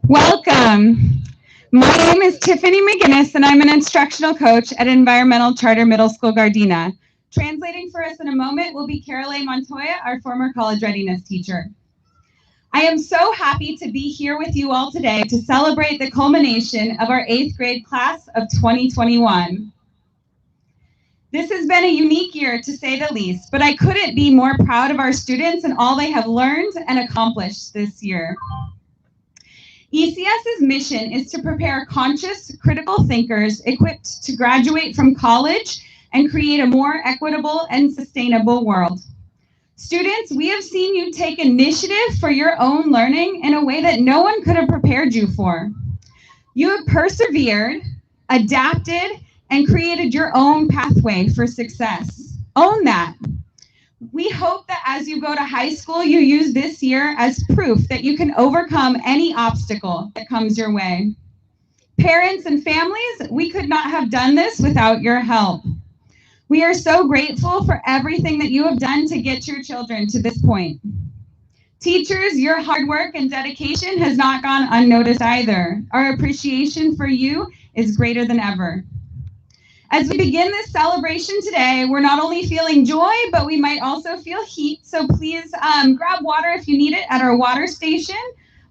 Welcome. My name is Tiffany McGinnis, and I'm an instructional coach at Environmental Charter Middle School Gardena. Translating for us in a moment will be Carol A. Montoya, our former college readiness teacher. I am so happy to be here with you all today to celebrate the culmination of our 8th grade class of 2021. This has been a unique year, to say the least, but I couldn't be more proud of our students and all they have learned and accomplished this year. ECS's mission is to prepare conscious, critical thinkers equipped to graduate from college and create a more equitable and sustainable world. Students, we have seen you take initiative for your own learning in a way that no one could have prepared you for. You have persevered, adapted, and created your own pathway for success. Own that. We hope that as you go to high school, you use this year as proof that you can overcome any obstacle that comes your way. Parents and families, we could not have done this without your help. We are so grateful for everything that you have done to get your children to this point. Teachers, your hard work and dedication has not gone unnoticed either. Our appreciation for you is greater than ever. As we begin this celebration today, we're not only feeling joy, but we might also feel heat. So please grab water if you need it at our water station.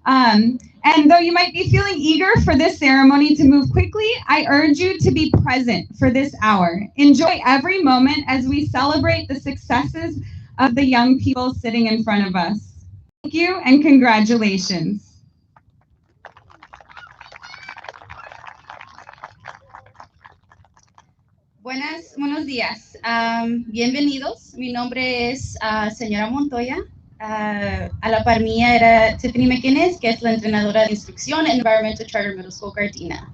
And though you might be feeling eager for this ceremony to move quickly, I urge you to be present for this hour. Enjoy every moment as we celebrate the successes of the young people sitting in front of us. Thank you and congratulations. Buenos días. Bienvenidos. Mi nombre es señora Montoya. A la par mía era Tiffany McGinnis, que es la entrenadora de instrucción en Environmental Charter Middle School Gardena.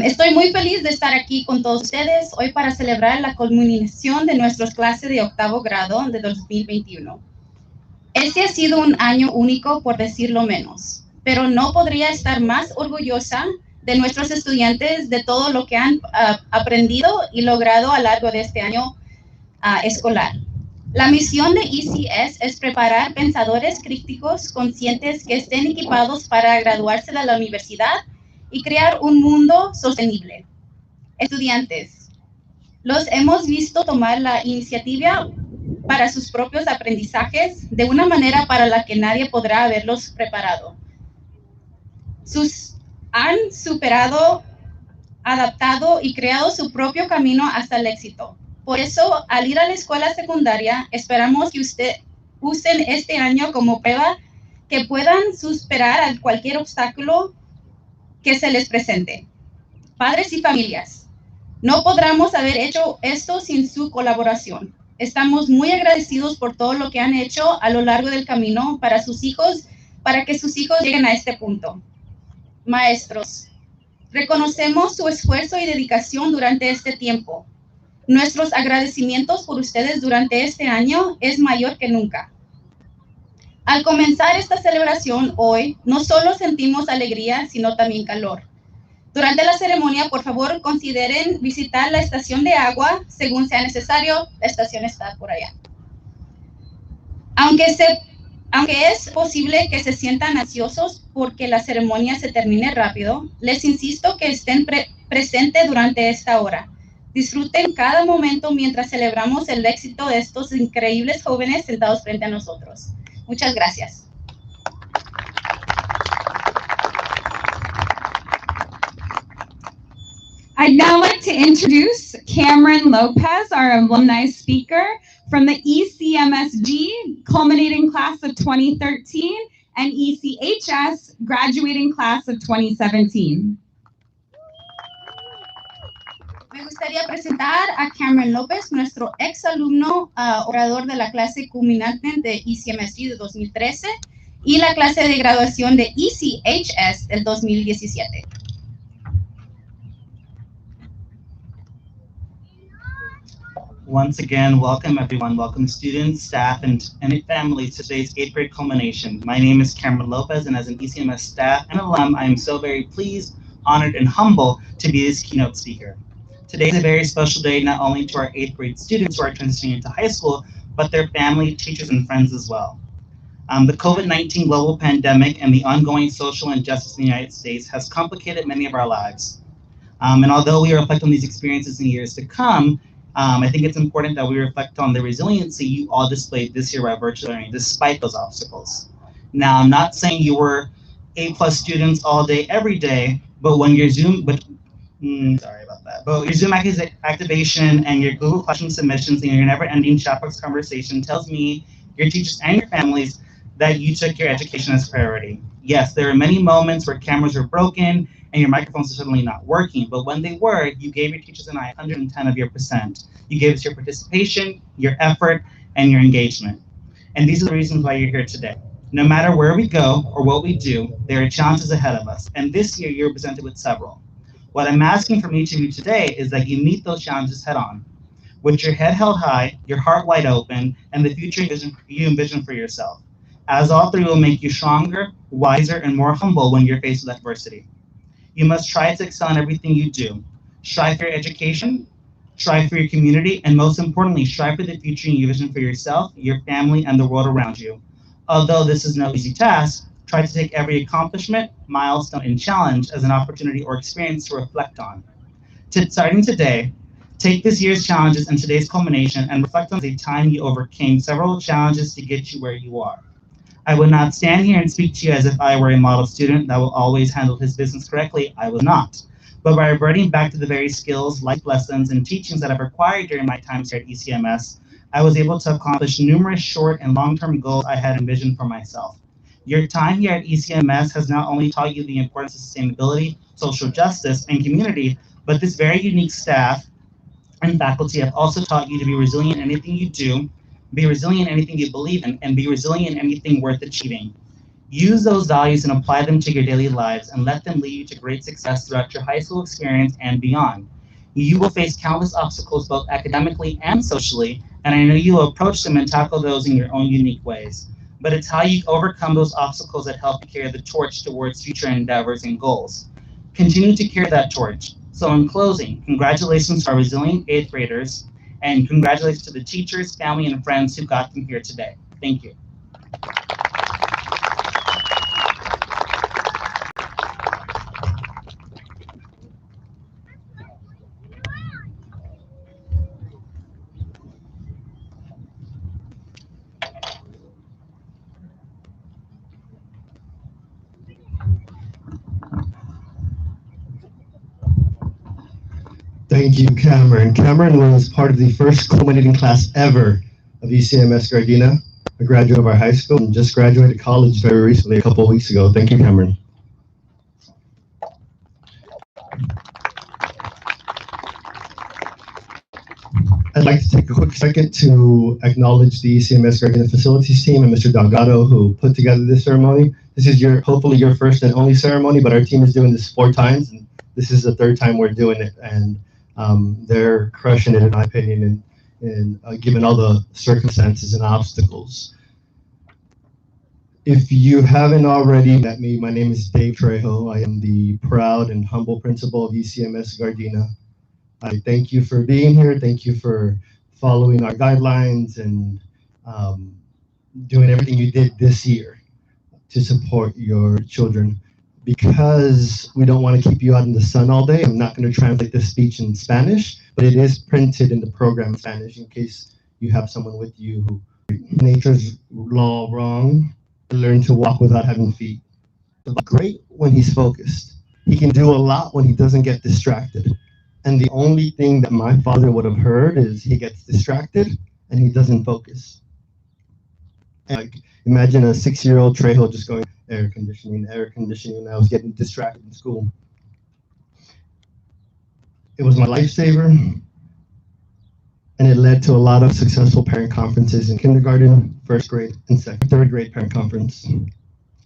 Estoy muy feliz de estar aquí con todos ustedes hoy para celebrar la culminación de nuestras clases de octavo grado de 2021. Este ha sido un año único, por decirlo menos, pero no podría estar más orgullosa de nuestros estudiantes, de todo lo que han aprendido y logrado a lo largo de este año escolar. La misión de ECS es preparar pensadores críticos conscientes que estén equipados para graduarse de la universidad y crear un mundo sostenible. Estudiantes, los hemos visto tomar la iniciativa para sus propios aprendizajes de una manera para la que nadie podrá haberlos preparado. Han superado, adaptado y creado su propio camino hasta el éxito. Por eso, al ir a la escuela secundaria, esperamos que usen este año como prueba que puedan superar a cualquier obstáculo que se les presente. Padres y familias, no podríamos haber hecho esto sin su colaboración. Estamos muy agradecidos por todo lo que han hecho a lo largo del camino para sus hijos, para que sus hijos lleguen a este punto. Maestros, reconocemos su esfuerzo y dedicación durante este tiempo. Nuestros agradecimientos por ustedes durante este año es mayor que nunca. Al comenzar esta celebración hoy, no solo sentimos alegría, sino también calor. Durante la ceremonia, por favor, consideren visitar la estación de agua según sea necesario. La estación está por allá. Aunque es posible que se sientan ansiosos porque la ceremonia se termine rápido, les insisto que estén presentes durante esta hora. Disfruten cada momento mientras celebramos el éxito de estos increíbles jóvenes sentados frente a nosotros. Muchas gracias. I'd now like to introduce Cameron Lopez, our alumni speaker from the ECMSG Culminating Class of 2013 and ECHS Graduating Class of 2017. Me gustaría presentar a Cameron López, nuestro exalumno orador de la clase culminante de ECMSG de 2013 y la clase de graduación de ECHS del 2017. Once again, welcome everyone. Welcome students, staff, and families to today's 8th grade culmination. My name is Cameron Lopez, and as an ECMS staff and alum, I am so very pleased, honored, and humble to be this keynote speaker. Today is a very special day not only to our 8th grade students who are transitioning into high school, but their family, teachers, and friends as well. The COVID-19 global pandemic and the ongoing social injustice in the United States has complicated many of our lives. And although we reflect on these experiences in years to come, I think it's important that we reflect on the resiliency you all displayed this year by virtual learning, despite those obstacles. Now, I'm not saying you were A+ students all day, every day, but when your Zoom, sorry about that, but your Zoom activation and your Google Classroom submissions and your never-ending chat box conversation tells me, your teachers and your families, that you took your education as priority. Yes, there are many moments where cameras were broken and your microphones are certainly not working, but when they were, you gave your teachers and I 110 of your percent. You gave us your participation, your effort, and your engagement. And these are the reasons why you're here today. No matter where we go or what we do, there are challenges ahead of us, and this year you're presented with several. What I'm asking from each of you today is that you meet those challenges head on, with your head held high, your heart wide open, and the future you envision for yourself. As all three will make you stronger, wiser, and more humble when you're faced with adversity. You must try to excel in everything you do. Strive for your education, strive for your community, and most importantly, strive for the future you envision for yourself, your family, and the world around you. Although this is no easy task, try to take every accomplishment, milestone, and challenge as an opportunity or experience to reflect on. Starting today, take this year's challenges and today's culmination and reflect on the time you overcame several challenges to get you where you are. I would not stand here and speak to you as if I were a model student that will always handle his business correctly. I was not. But by reverting back to the very skills, life lessons, and teachings that I've acquired during my time here at ECMS, I was able to accomplish numerous short and long-term goals I had envisioned for myself. Your time here at ECMS has not only taught you the importance of sustainability, social justice, and community, but this very unique staff and faculty have also taught you to be resilient in anything you do, be resilient in anything you believe in, and be resilient in anything worth achieving. Use those values and apply them to your daily lives and let them lead you to great success throughout your high school experience and beyond. You will face countless obstacles both academically and socially, and I know you will approach them and tackle those in your own unique ways. But it's how you overcome those obstacles that help you carry the torch towards future endeavors and goals. Continue to carry that torch. So in closing, congratulations to our resilient 8th graders, and congratulations to the teachers, family, and friends who got them here today. Thank you. Thank you, Cameron. Cameron was part of the first culminating class ever of ECMS Gardena, a graduate of our high school, and just graduated college very recently, a couple of weeks ago. Thank you, Cameron. I'd like to take a quick second to acknowledge the ECMS Gardena facilities team and Mr. Delgado, who put together this ceremony. This is hopefully your first and only ceremony, but our team is doing this 4 times, and this is the 3rd time we're doing it, and they're crushing it, in my opinion, and given all the circumstances and obstacles. If you haven't already met me, my name is Dave Trejo. I am the proud and humble principal of ECMS Gardena. I thank you for being here. Thank you for following our guidelines and doing everything you did this year to support your children. Because we don't want to keep you out in the sun all day, I'm not going to translate this speech in Spanish, but it is printed in the program in Spanish in case you have someone with you who nature's law wrong, learn to walk without having feet. Great when he's focused. He can do a lot when he doesn't get distracted. And the only thing that my father would have heard is he gets distracted and he doesn't focus. And like, imagine a 6-year-old Trejo just going, air conditioning, and I was getting distracted in school. It was my lifesaver, and it led to a lot of successful parent conferences in kindergarten, 1st grade, and 3rd grade parent conference.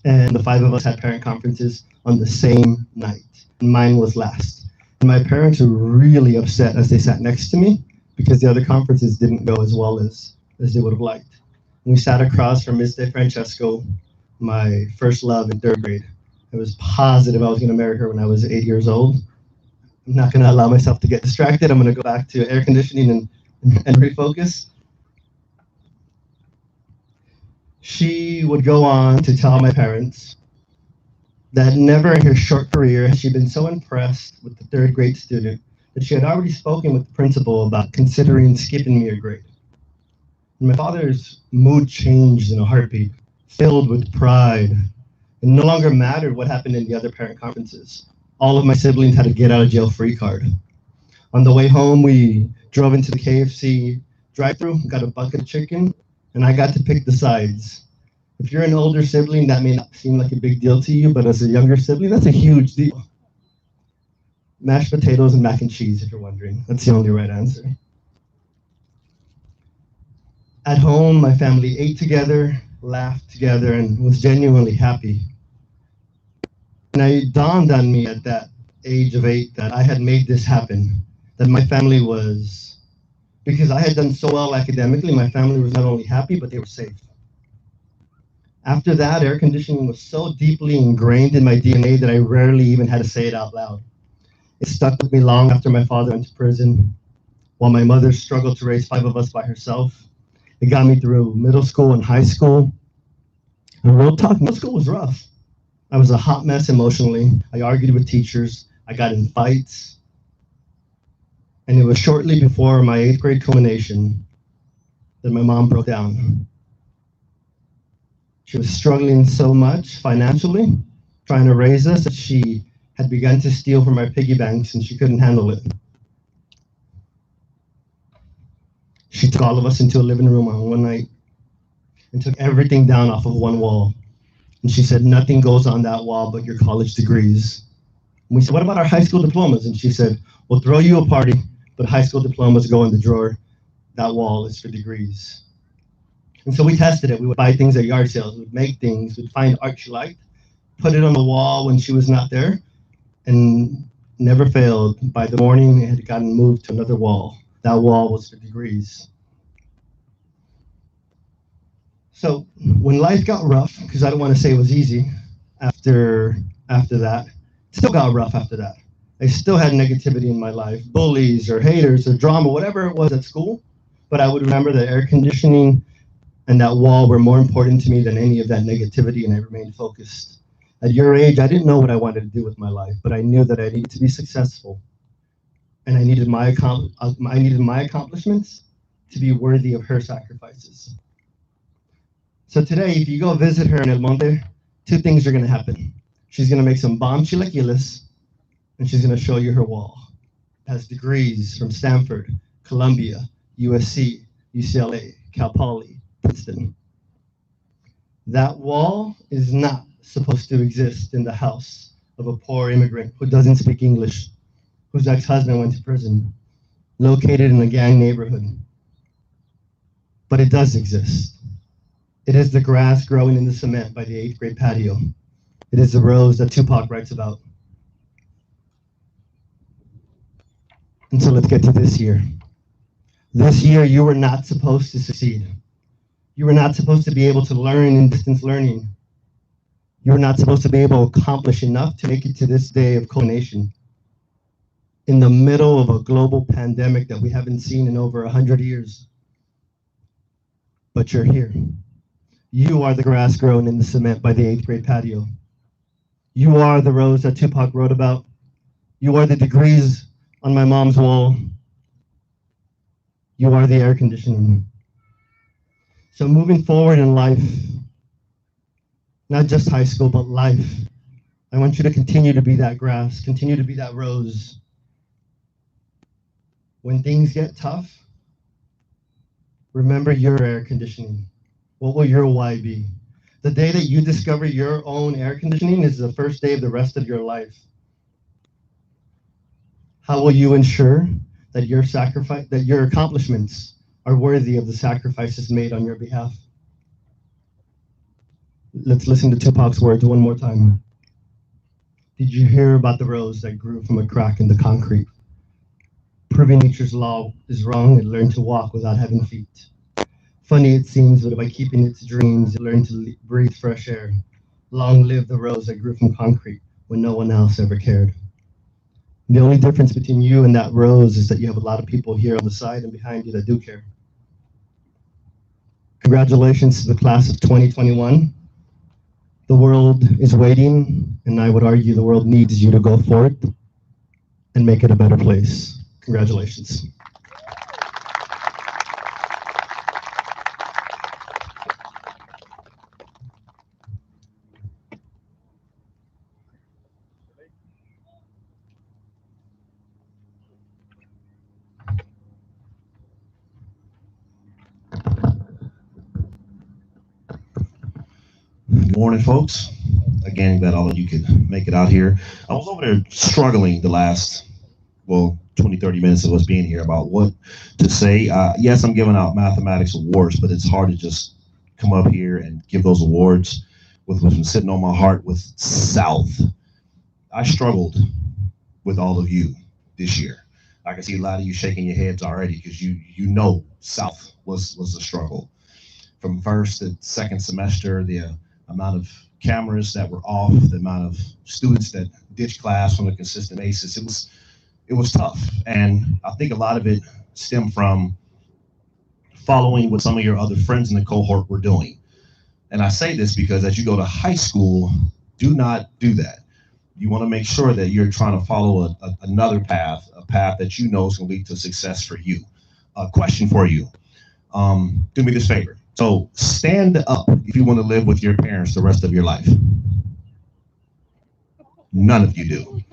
And the 5 of us had parent conferences on the same night. And mine was last. And my parents were really upset as they sat next to me because the other conferences didn't go as well as they would have liked. We sat across from Ms. DeFrancesco, my first love in 3rd grade. I was positive I was going to marry her when I was 8 years old. I'm not going to allow myself to get distracted. I'm going to go back to air conditioning and refocus. She would go on to tell my parents that never in her short career had she been so impressed with the third grade student that she had already spoken with the principal about considering skipping me a grade. And my father's mood changed in a heartbeat, filled with pride. It no longer mattered what happened in the other parent conferences. All of my siblings had a get out of jail free card. On the way home, we drove into the KFC drive-thru, got a bucket of chicken, and I got to pick the sides. If you're an older sibling, that may not seem like a big deal to you, but as a younger sibling, that's a huge deal. Mashed potatoes and mac and cheese, if you're wondering. That's the only right answer. At home, my family ate together, laughed together, and was genuinely happy. And it dawned on me at that age of 8 that I had made this happen, that my family was, because I had done so well academically, my family was not only happy, but they were safe. After that, air conditioning was so deeply ingrained in my DNA that I rarely even had to say it out loud. It stuck with me long after my father went to prison, while my mother struggled to raise 5 of us by herself. It got me through middle school and high school. And real talk, middle school was rough. I was a hot mess emotionally. I argued with teachers. I got in fights. And it was shortly before my 8th grade culmination that my mom broke down. She was struggling so much financially, trying to raise us, that she had begun to steal from our piggy banks and she couldn't handle it. She took all of us into a living room on one night and took everything down off of one wall. And she said, nothing goes on that wall but your college degrees. And we said, what about our high school diplomas? And she said, we'll throw you a party, but high school diplomas go in the drawer. That wall is for degrees. And so we tested it. We would buy things at yard sales. We'd make things. We'd find art she liked, put it on the wall when she was not there, and never failed. By the morning, it had gotten moved to another wall. That wall was for degrees. So when life got rough, because I don't want to say it was easy after that, it still got rough after that. I still had negativity in my life, bullies or haters or drama, whatever it was at school. But I would remember that air conditioning and that wall were more important to me than any of that negativity, and I remained focused. At your age, I didn't know what I wanted to do with my life, but I knew that I needed to be successful, and I needed my accomplishments to be worthy of her sacrifices. So today, if you go visit her in El Monte, 2 things are going to happen. She's going to make some bomb chilaquiles, and she's going to show you her wall. It has degrees from Stanford, Columbia, USC, UCLA, Cal Poly, Princeton. That wall is not supposed to exist in the house of a poor immigrant who doesn't speak English, whose ex-husband went to prison, located in a gang neighborhood. But it does exist. It is the grass growing in the cement by the 8th grade patio. It is the rose that Tupac writes about. And so let's get to this year. This year, you were not supposed to succeed. You were not supposed to be able to learn in distance learning. You were not supposed to be able to accomplish enough to make it to this day of culmination. In the middle of a global pandemic that we haven't seen in over 100 years. But you're here. You are the grass growing in the cement by the 8th grade patio. You are the rose that Tupac wrote about. You are the degrees on my mom's wall. You are the air conditioning. So moving forward in life, not just high school, but life, I want you to continue to be that grass, continue to be that rose. When things get tough, remember your air conditioning. What will your why be? The day that you discover your own air conditioning is the first day of the rest of your life. How will you ensure that your accomplishments are worthy of the sacrifices made on your behalf? Let's listen to Tupac's words one more time. Did you hear about the rose that grew from a crack in the concrete? Proving nature's law is wrong, it learned to walk without having feet. Funny it seems, but by keeping its dreams, it learned to breathe fresh air. Long live the rose that grew from concrete when no one else ever cared. The only difference between you and that rose is that you have a lot of people here on the side and behind you that do care. Congratulations. Congratulations to the class of 2021. The world is waiting, and I would argue the world needs you to go forth and make it a better place. Congratulations. Good morning, folks. Again, glad all of you could make it out here. I was over there struggling the last, 20, 30 minutes of us being here about what to say. Yes, I'm giving out mathematics awards, but it's hard to just come up here and give those awards with what's been sitting on my heart with South. I struggled with all of you this year. I can see a lot of you shaking your heads already because you know South was a struggle. From first to second semester, the amount of cameras that were off, the amount of students that ditched class on a consistent basis, it was tough. And I think a lot of it stemmed from following what some of your other friends in the cohort were doing. And I say this because as you go to high school, do not do that. You want to make sure that you're trying to follow another path, a path that you know is going to lead to success for you. A question for you. Do me this favor. So stand up if you want to live with your parents the rest of your life. None of you do.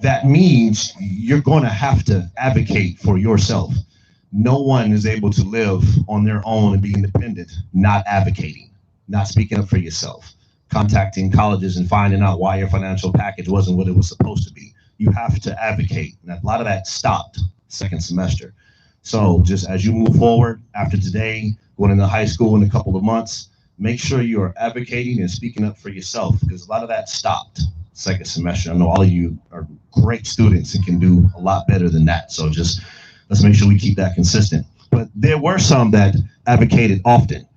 That means you're going to have to advocate for yourself. No one is able to live on their own and be independent, not advocating, not speaking up for yourself, contacting colleges and finding out why your financial package wasn't what it was supposed to be. You have to advocate. And a lot of that stopped second semester. So just as you move forward after today, going into high school in a couple of months, make sure you are advocating and speaking up for yourself because a lot of that stopped second semester. I know all of you are great students and can do a lot better than that. So just let's make sure we keep that consistent. But there were some that advocated often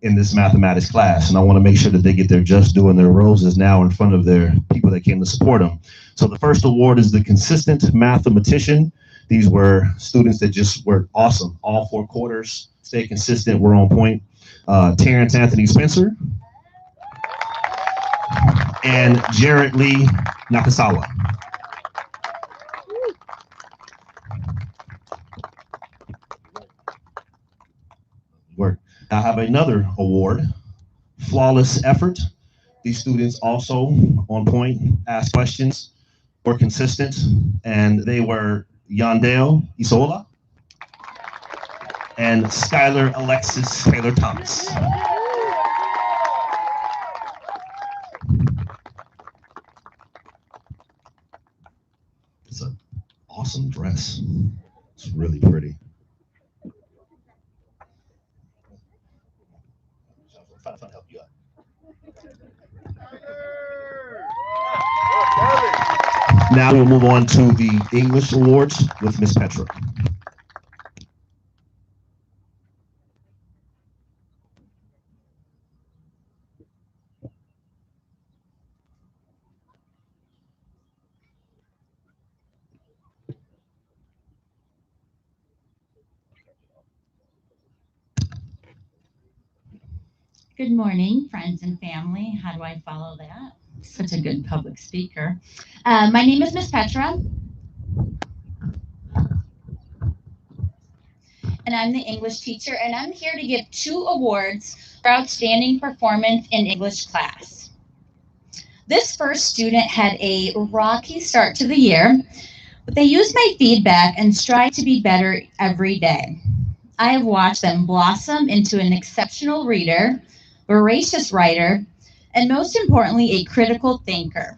in this mathematics class, and I want to make sure that they get their just due and their roses now in front of their people that came to support them. So the first award is the consistent mathematician. These were students that just were awesome. All 4 quarters, stay consistent, we're on point. Terrence Anthony Spencer and Jared Lee Nakasawa. Work. I have another award, flawless effort. These students also on point, asked questions, were consistent, and they were Yandale Isola and Skylar Alexis Taylor Thomas. It's an awesome dress. It's really pretty. Trying to help you out. Now we'll move on to the English Awards with Miss Petra. Good morning, friends and family. How do I follow that? Such a good public speaker. My name is Miss Petra, and I'm the English teacher, and I'm here to give 2 awards for outstanding performance in English class. This first student had a rocky start to the year, but they used my feedback and strive to be better every day. I have watched them blossom into an exceptional reader, voracious writer, and most importantly, a critical thinker.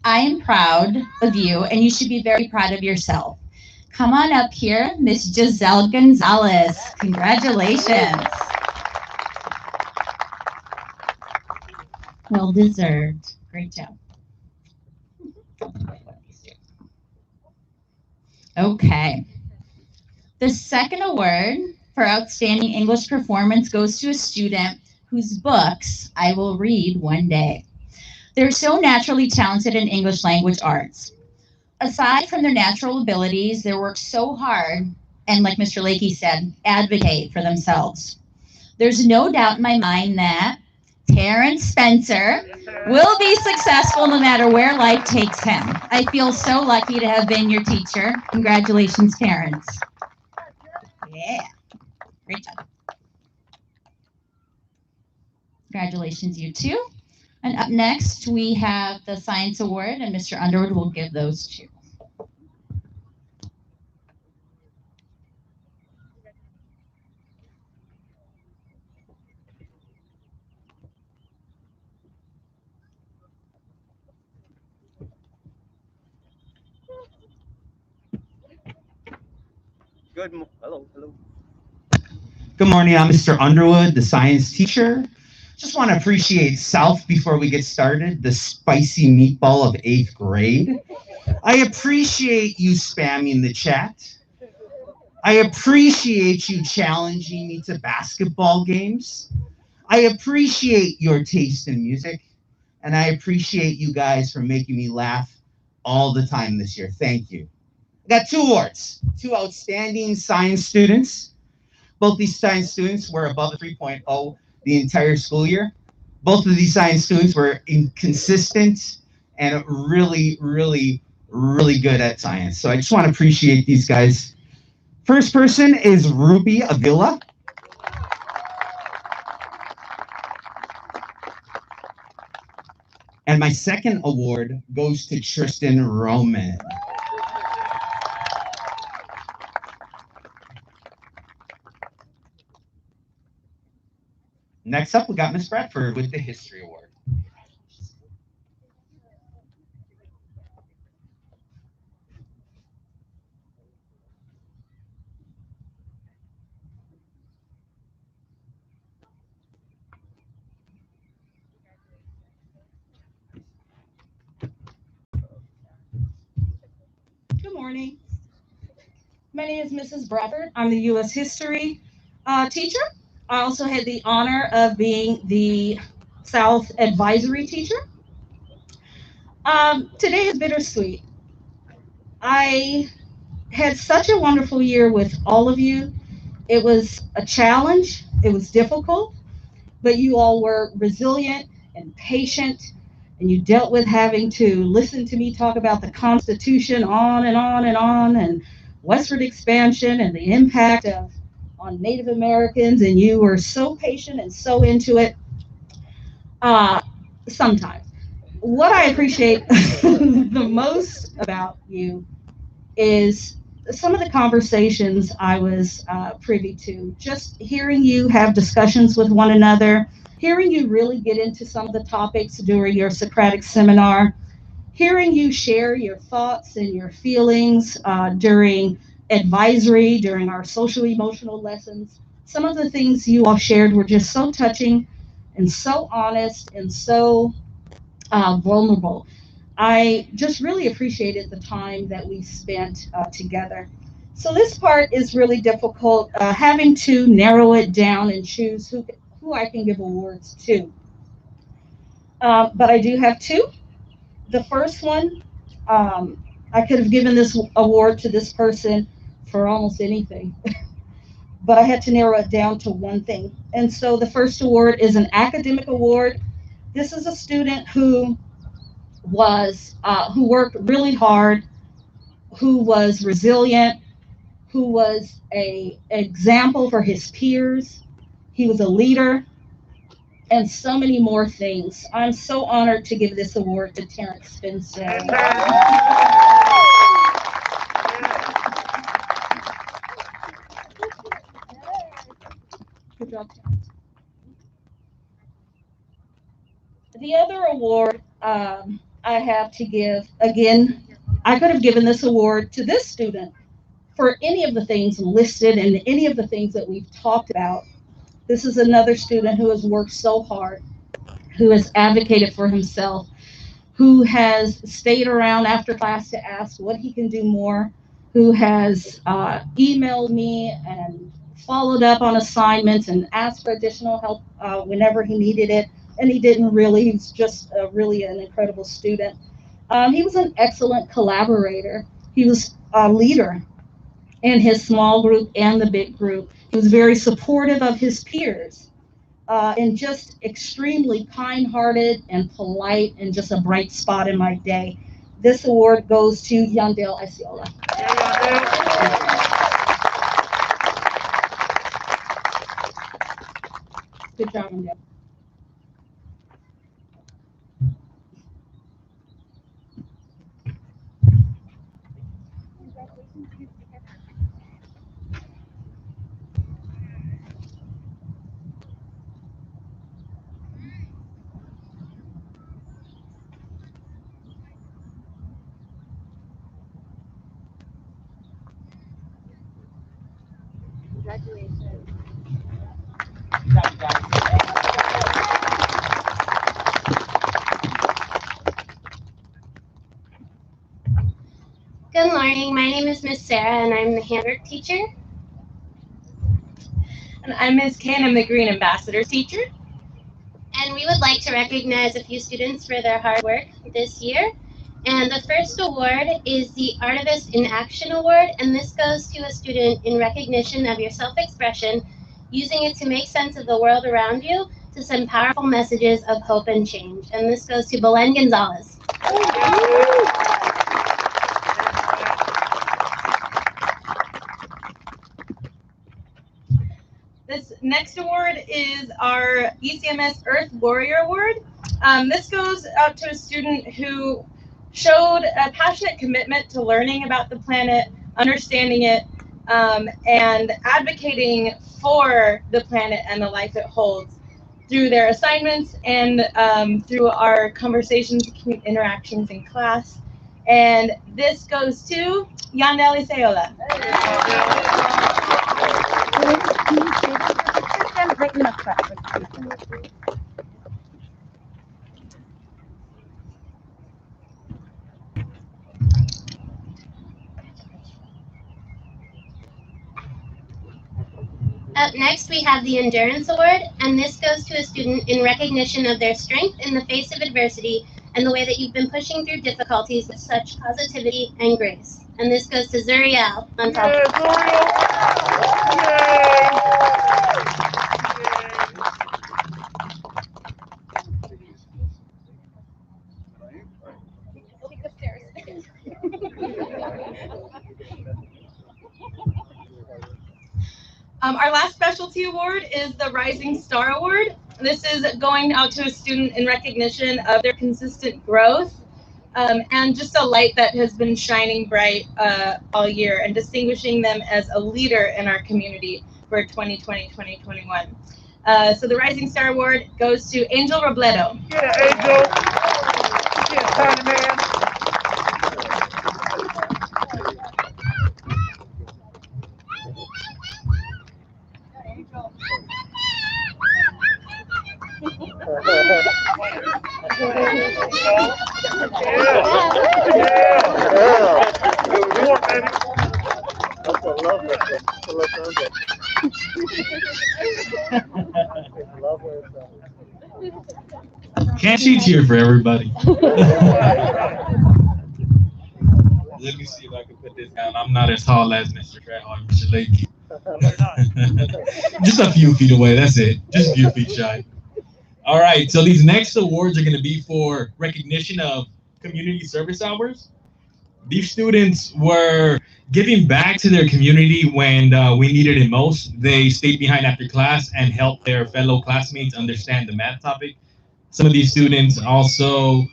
I am proud of you, and you should be very proud of yourself. Come on up here, Miss Giselle Gonzalez. Congratulations. Well deserved. Great job. Okay. The second award for outstanding English performance goes to a student whose books I will read one day. They're so naturally talented in English language arts. Aside from their natural abilities, they work so hard and, like Mr. Lakey said, advocate for themselves. There's no doubt in my mind that Terrence Spencer will be successful no matter where life takes him. I feel so lucky to have been your teacher. Congratulations, Terrence. Yeah, great job. Congratulations, you too. And up next, we have the Science Award, and Mr. Underwood will give those to. Hello. Good morning, I'm Mr. Underwood, the science teacher. Just want to appreciate South before we get started, the spicy meatball of 8th grade. I appreciate you spamming the chat. I appreciate you challenging me to basketball games. I appreciate your taste in music. And I appreciate you guys for making me laugh all the time this year. Thank you. I got 2 awards, 2 outstanding science students. Both these science students were above a 3.0 the entire school year. Both of these science students were inconsistent and really, really, really good at science. So I just want to appreciate these guys. First person is Ruby Avila. And my second award goes to Tristan Roman. Next up, we got Miss Bradford with the History Award. Good morning. My name is Mrs. Bradford. I'm the U.S. History teacher. I also had the honor of being the South Advisory teacher. Today is bittersweet. I had such a wonderful year with all of you. It was a challenge. It was difficult, but you all were resilient and patient, and you dealt with having to listen to me talk about the Constitution on and on and on, and westward expansion and the impact of on Native Americans, and you were so patient and so into it. Sometimes. What I appreciate the most about you is some of the conversations I was privy to. Just hearing you have discussions with one another, hearing you really get into some of the topics during your Socratic seminar, hearing you share your thoughts and your feelings during advisory, during our social emotional lessons. Some of the things you all shared were just so touching and so honest and so vulnerable. I just really appreciated the time that we spent together. So this part is really difficult, having to narrow it down and choose who I can give awards to. But I do have 2. The first one, I could have given this award to this person for almost anything, but I had to narrow it down to one thing. And so the first award is an academic award. This is a student who worked really hard, who was resilient, who was a example for his peers. He was a leader, and so many more things. I'm so honored to give this award to Terrence Spencer. Good job, Terrence. The other award I have to give, again, I could have given this award to this student for any of the things listed and any of the things that we've talked about. This is another student who has worked so hard, who has advocated for himself, who has stayed around after class to ask what he can do more, who has emailed me and followed up on assignments and asked for additional help whenever he needed it. And he didn't really, he was just really an incredible student. He was an excellent collaborator. He was a leader in his small group and the big group. He was very supportive of his peers. and just extremely kind-hearted and polite and just a bright spot in my day. This award goes to Yandel Isiola. Good job, Yandel. Good morning. My name is Miss Sarah, and I'm the handwork teacher. And I'm Ms. Kay, I'm the Green Ambassador teacher. And we would like to recognize a few students for their hard work this year. And the first award is the Artivist in Action Award, and this goes to a student in recognition of your self-expression, using it to make sense of the world around you to send powerful messages of hope and change. And this goes to Belen Gonzalez. This next award is our ECMS Earth Warrior Award. This goes out to a student who showed a passionate commitment to learning about the planet, understanding it, and advocating for the planet and the life it holds through their assignments and through our conversations, interactions in class. And this goes to Yandel Isiola. Up next, we have the Endurance Award, and this goes to a student in recognition of their strength in the face of adversity and the way that you've been pushing through difficulties with such positivity and grace. And this goes to Zuriel on top. Our last specialty award is the Rising Star Award. This is going out to a student in recognition of their consistent growth and just a light that has been shining bright all year and distinguishing them as a leader in our community for 2020-2021. So the Rising Star Award goes to Angel Robledo. Yeah, Angel. Yeah, Tiny Man. Can't she cheer for everybody? Let me see if I can put this down. I'm not as tall as Mr. Trejo or Mr. Lakey. Just a few feet away, that's it. Just a few feet shy. All right, so these next awards are going to be for recognition of community service hours. These students were giving back to their community when we needed it most. They stayed behind after class and helped their fellow classmates understand the math topic. Some of these students also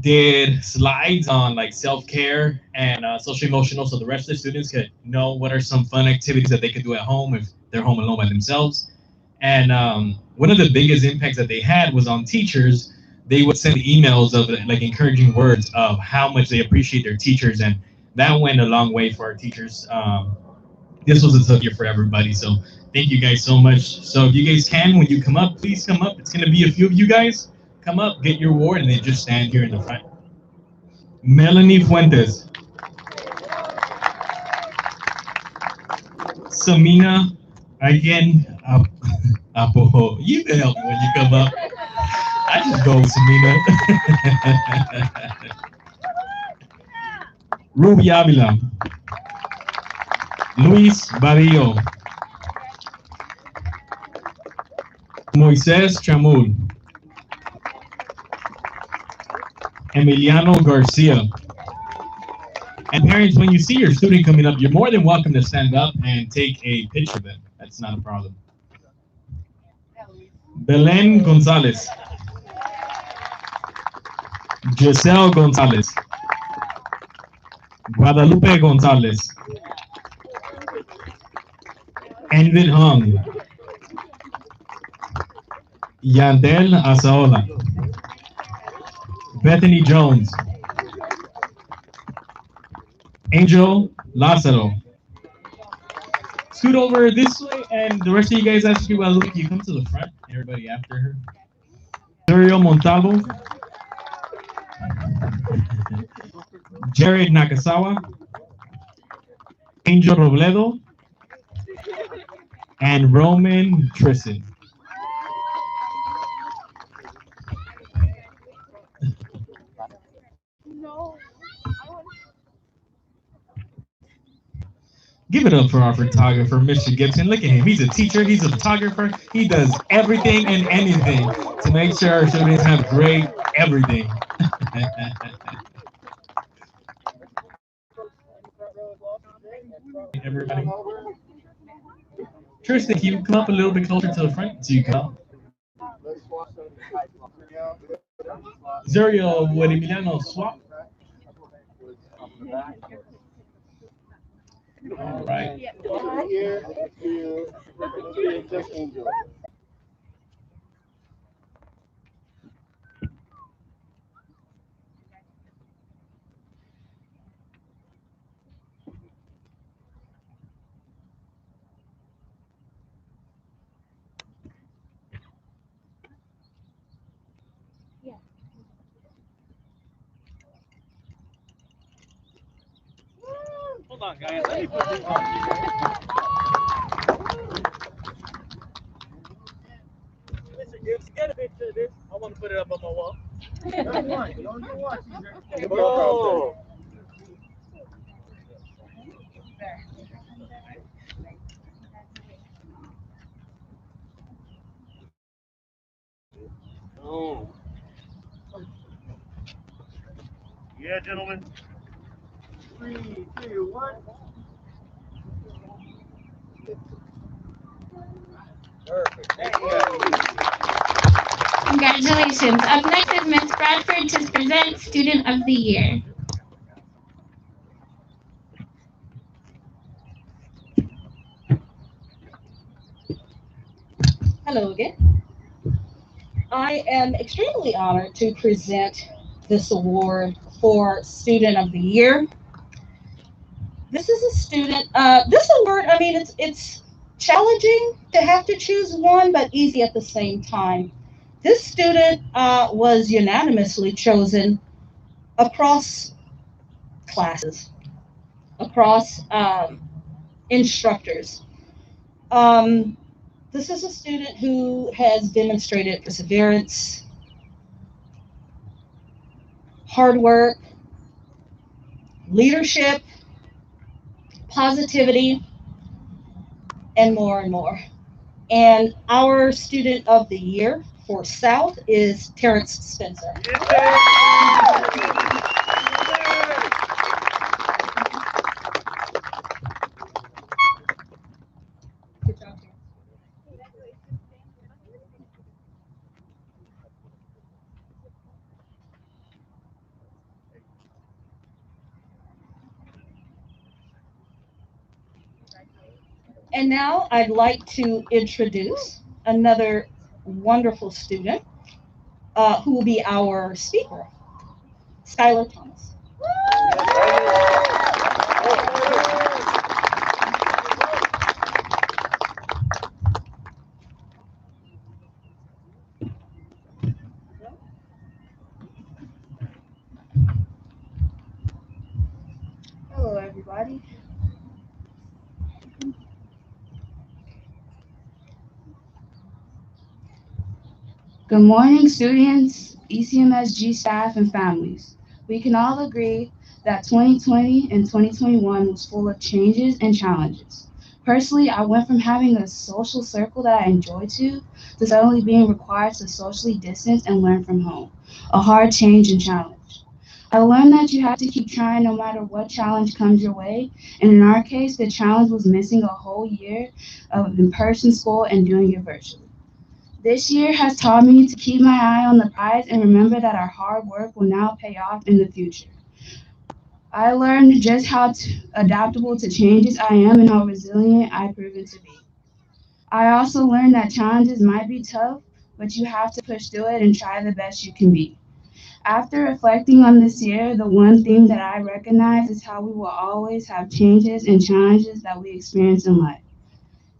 did slides on like self-care and social emotional, so the rest of the students could know what are some fun activities that they could do at home if they're home alone by themselves. And one of the biggest impacts that they had was on teachers. They would send emails of like encouraging words of how much they appreciate their teachers, and that went a long way for our teachers. This was a tough year for everybody, so thank you guys so much. So if you guys can, when you come up, please come up. It's going to be a few of you guys. Come up, get your award, and then just stand here in the front. Melanie Fuentes. Samina, again, Apo, you can help me when you come up. I just go with Samina. Ruby Avila. Luis Barrio. Moises Chamul. Emiliano Garcia. And parents, when you see your student coming up, you're more than welcome to stand up and take a picture of them. That's not a problem. Belen Gonzalez. Giselle Gonzalez. Guadalupe Gonzalez. Envid Hung. Yandel Asaola. Bethany Jones. Angel Lazaro. Scoot over this way, and the rest of you guys, after Guadalupe, you come to the front. Everybody after her. Dario Montalvo. Jared Nakasawa. Angel Robledo. And Roman Tristan. Give it up for our photographer, Mr. Gibson. Look at him. He's a teacher. He's a photographer. He does everything and anything to make sure our students have great everything. Everybody. Tristan, can you come up a little bit closer to the front so you can come? Zerio with Emiliano swap. All right. Hold on, guys. Let me put this on. Mr. Gibbs, get a picture of this. I want to put it up on my wall. Oh. Oh. Yeah, gentlemen. 3, 2, 1. Perfect. Congratulations. Up next is Ms. Bradford to present Student of the Year. Hello again. I am extremely honored to present this award for Student of the Year. This is a student, this award, I mean, it's challenging to have to choose one, but easy at the same time. This student was unanimously chosen across classes, across instructors. This is a student who has demonstrated perseverance, hard work, leadership, positivity, and more and more. And our student of the year for South is Terrence Spencer. Good job, Terrence. And now I'd like to introduce another wonderful student who will be our speaker, Skylar Thomas. Hello, everybody. Good morning, students, ECMSG staff, and families. We can all agree that 2020 and 2021 was full of changes and challenges. Personally, I went from having a social circle that I enjoyed to suddenly being required to socially distance and learn from home. A hard change and challenge. I learned that you have to keep trying no matter what challenge comes your way, and in our case, the challenge was missing a whole year of in-person school and doing it virtually. This year has taught me to keep my eye on the prize and remember that our hard work will now pay off in the future. I learned just how adaptable to changes I am and how resilient I've proven to be. I also learned that challenges might be tough, but you have to push through it and try the best you can be. After reflecting on this year, the one thing that I recognize is how we will always have changes and challenges that we experience in life.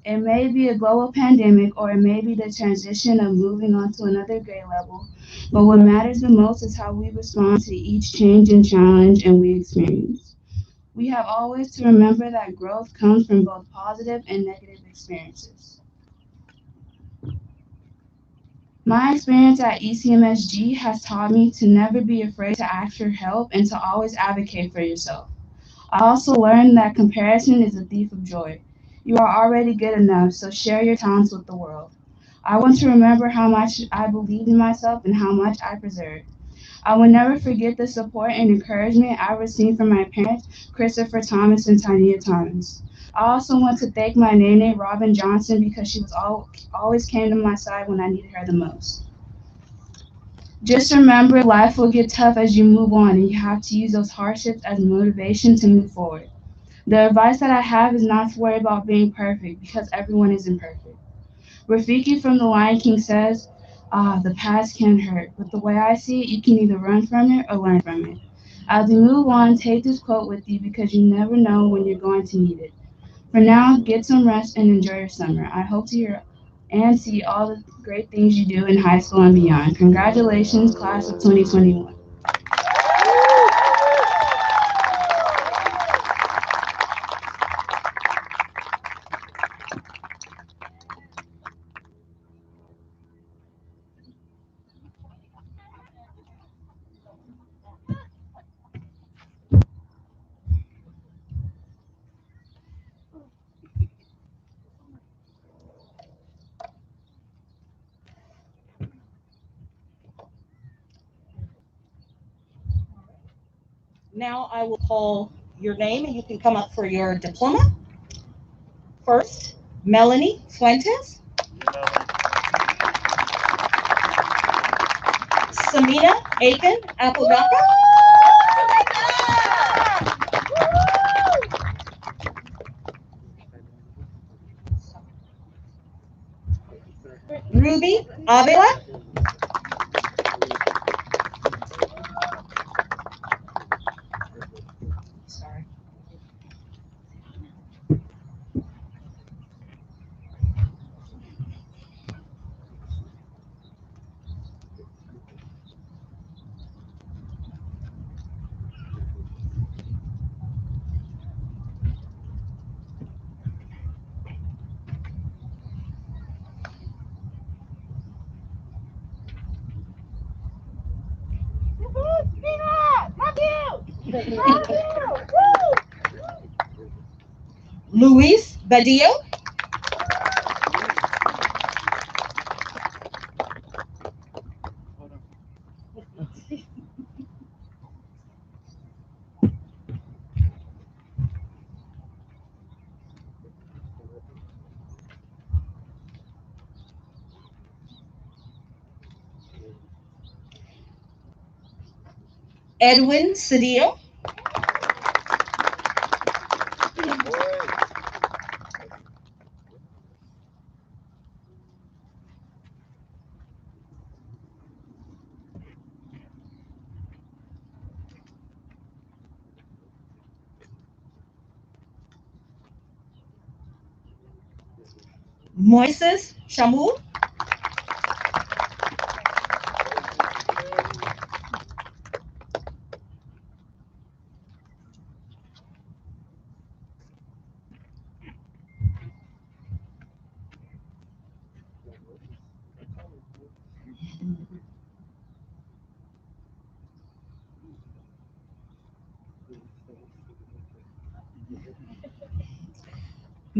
It may be a global pandemic or it may be the transition of moving on to another grade level, but what matters the most is how we respond to each change and challenge and we experience. We have always to remember that growth comes from both positive and negative experiences. My experience at ECMSG has taught me to never be afraid to ask for help and to always advocate for yourself. I also learned that comparison is a thief of joy. You are already good enough, so share your talents with the world. I want to remember how much I believed in myself and how much I preserved. I will never forget the support and encouragement I received from my parents, Christopher Thomas and Tania Thomas. I also want to thank my nene, Robin Johnson, because she was always came to my side when I needed her the most. Just remember, life will get tough as you move on, and you have to use those hardships as motivation to move forward. The advice that I have is not to worry about being perfect because everyone isn't perfect. Rafiki from The Lion King says, the past can hurt, but the way I see it, you can either run from it or learn from it. As we move on, take this quote with you because you never know when you're going to need it. For now, get some rest and enjoy your summer. I hope to hear and see all the great things you do in high school and beyond. Congratulations, class of 2021. Now I will call your name and you can come up for your diploma. First, Melanie Fuentes. Samina Aiken Apodaca. Ruby Avila. Sorry. Luis Badillo. Edwin Cedillo. Moises Chamul.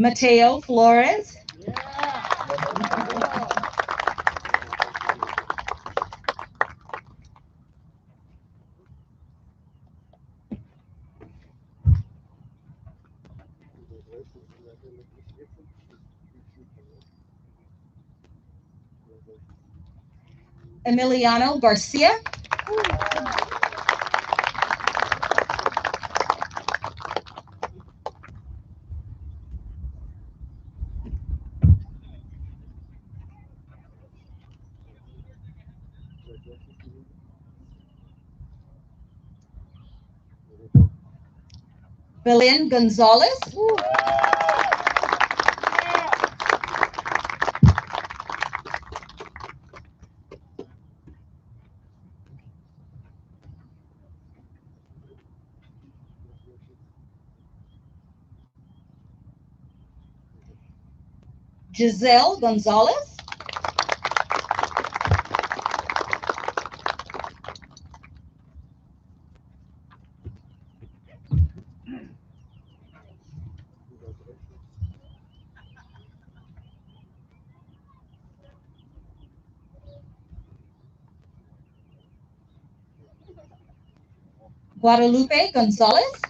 Mateo Flores. Emiliano Garcia. Belen Gonzalez. Giselle Gonzalez. Guadalupe Gonzalez.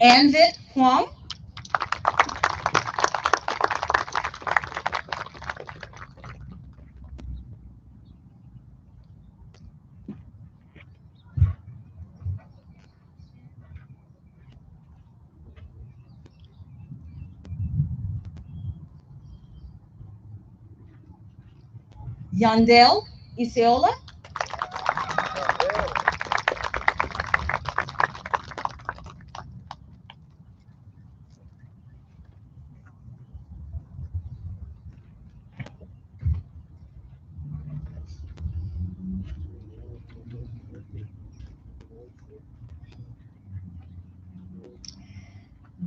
Anvit Huang. Yandel Iseola.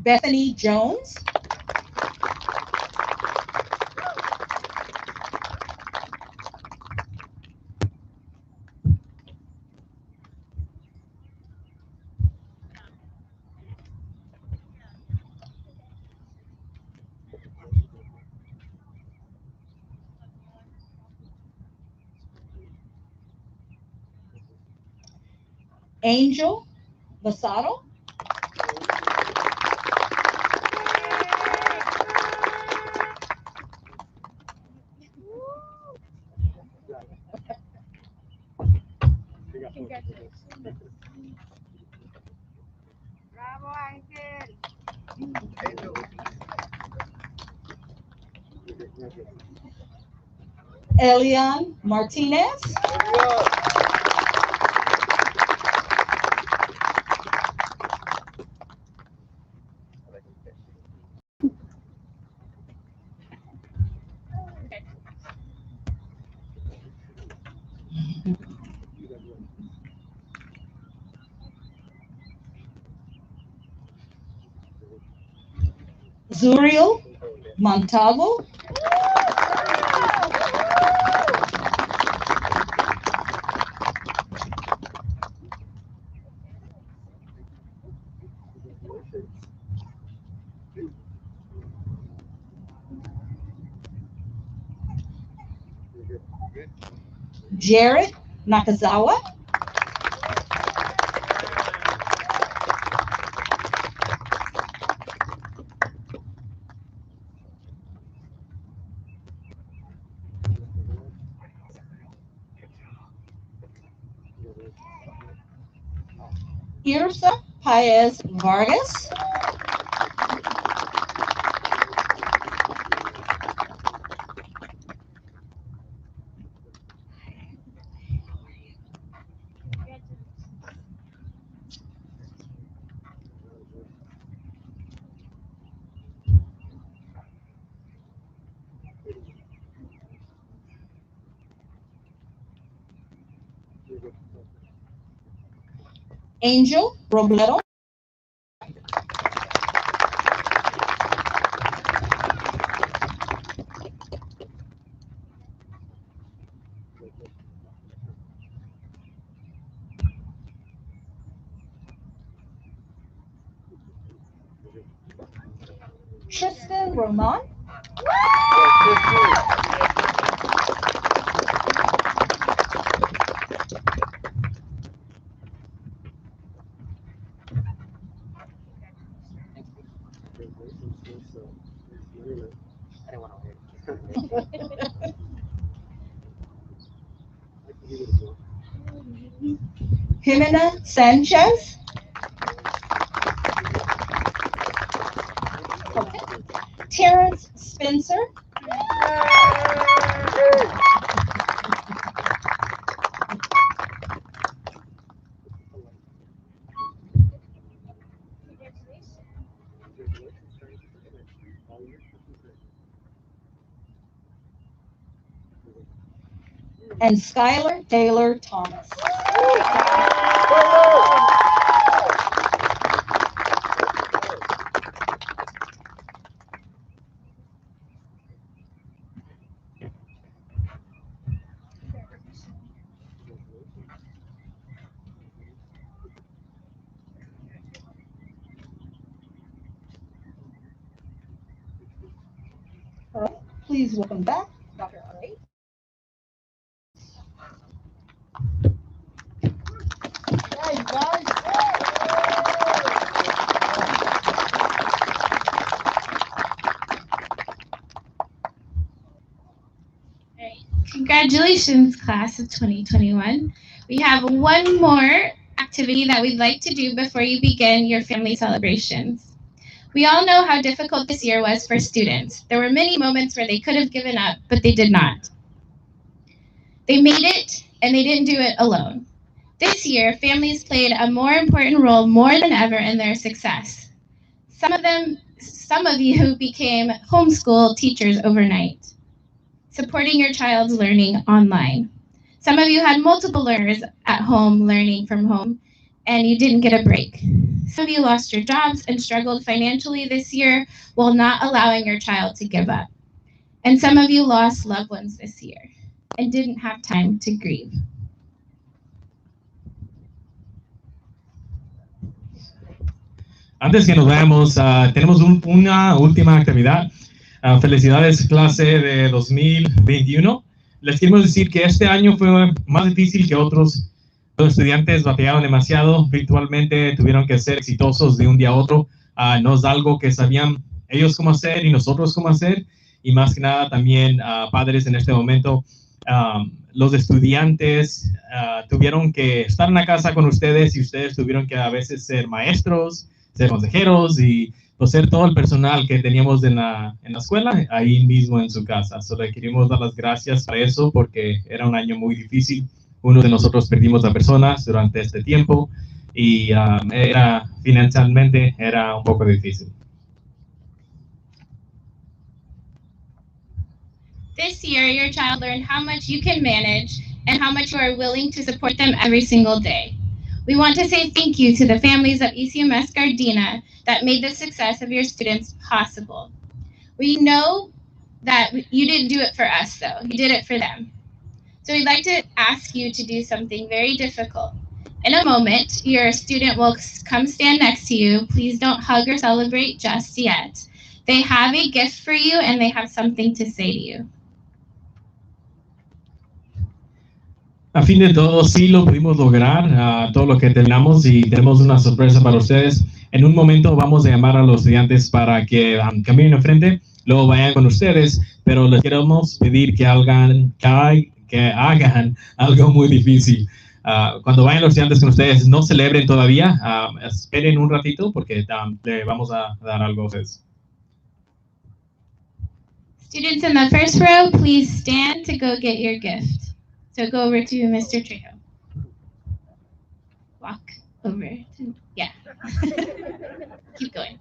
Bethany Jones. Angel Basado. Bravo, Ángel. Elian Martinez. Zuriel Montalvo. Jared Nakazawa. Irsa Paez Vargas. Angel Robledo. Kristen Roman. Jimena Sanchez. Okay. Terrence Spencer. And Skylar Taylor Thomas. All right, please welcome back Dr. R.A. Congratulations, class of 2021. We have one more activity that we'd like to do before you begin your family celebrations. We all know how difficult this year was for students. There were many moments where they could have given up, but they did not. They made it, and they didn't do it alone. This year, families played a more important role more than ever in their success. Some of you became homeschool teachers overnight, supporting your child's learning online. Some of you had multiple learners at home learning from home, and you didn't get a break. Some of you lost your jobs and struggled financially this year while not allowing your child to give up. And some of you lost loved ones this year and didn't have time to grieve. Antes que nos veamos, tenemos una última actividad. Felicidades, clase de 2021. Les queremos decir que este año fue más difícil que otros. Los estudiantes batallaron demasiado virtualmente, tuvieron que ser exitosos de un día a otro. No es algo que sabían ellos cómo hacer y nosotros cómo hacer. Y más que nada también padres en este momento. Los estudiantes tuvieron que estar en la casa con ustedes y ustedes tuvieron que a veces ser maestros, ser consejeros y pues, ser todo el personal que teníamos en la escuela ahí mismo en su casa. Solo queremos dar las gracias por eso porque era un año muy difícil. Uno de nosotros perdimos a personas durante este tiempo y financieramente era un poco difícil. This year, your child learned how much you can manage and how much you are willing to support them every single day. We want to say thank you to the families of ECMS Gardena that made the success of your students possible. We know that you didn't do it for us, though. You did it for them. So we'd like to ask you to do something very difficult. In a moment, your student will come stand next to you. Please don't hug or celebrate just yet. They have a gift for you and they have something to say to you. A fin de todo, sí lo pudimos lograr, todo lo que terminamos y tenemos una sorpresa para ustedes. En un momento vamos a llamar a los estudiantes para que caminen enfrente, luego vayan con ustedes, pero les queremos pedir que hagan algo muy difícil. Cuando vayan los estudiantes con ustedes, no celebren todavía, esperen un ratito porque le vamos a dar algo a ustedes. Students in the first row, please stand to go get your gift. So go over to Mr. Trejo. Walk over to, yeah. Keep going.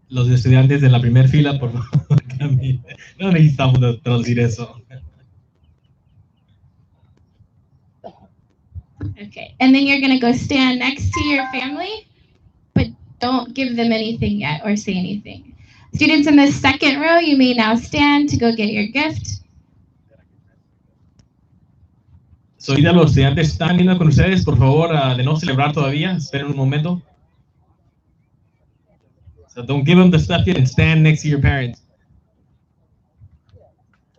Los estudiantes de la primera fila, por favor, caminen. No necesitamos traducir eso. Okay, and then you're gonna go stand next to your family, but don't give them anything yet or say anything. Students in the second row, you may now stand to go get your gift. So, ahorita los estudiantes están viendo con ustedes, por favor, de no celebrar todavía, esperen un momento. So don't give them the stuff yet and stand next to your parents.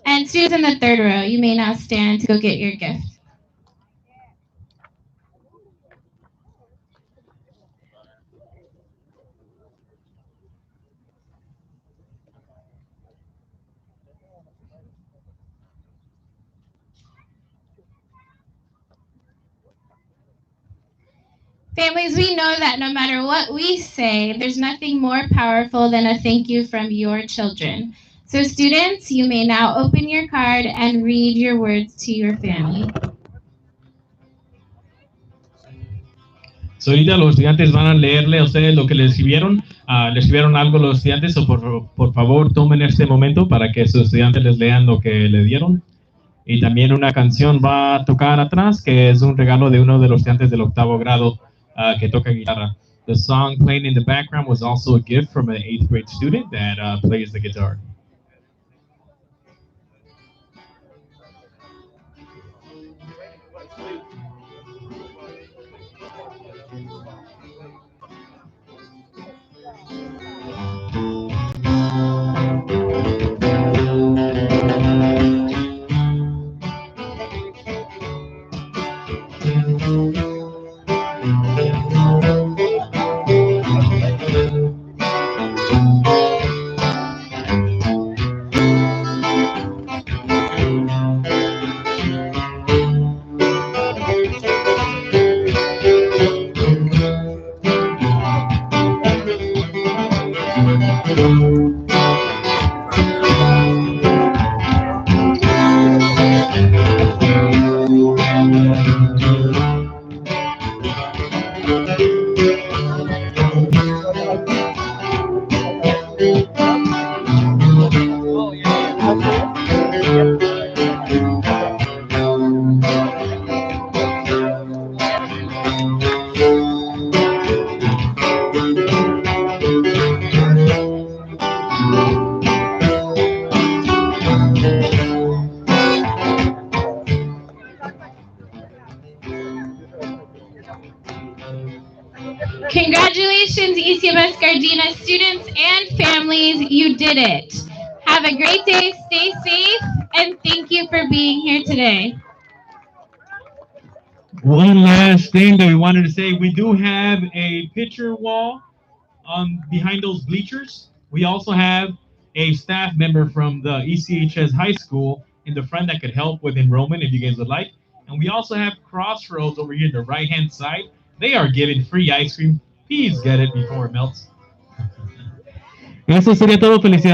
And students in the third row, you may now stand to go get your gift. Families, we know that no matter what we say, there's nothing more powerful than a thank you from your children. So students, you may now open your card and read your words to your family. So ahorita los estudiantes van a leerle a ustedes lo que le escribieron. Le escribieron algo a los estudiantes, o por favor tomen este momento para que sus estudiantes les lean lo que le dieron. Y también una canción va a tocar atrás, que es un regalo de uno de los estudiantes del 8º grado que toca guitarra. The song playing in the background was also a gift from an 8th grade student that plays the guitar. Congratulations, ECMS Gardena students and families, you did it. Have a great day, stay safe, and thank you for being here today. One last thing that we wanted to say, we do have a picture wall behind those bleachers. We also have a staff member from the ECHS High School in the front that could help with enrollment if you guys would like. And we also have Crossroads over here on the right-hand side. They are giving free ice cream. Please get it before it melts. Eso sería todo. Felicidades.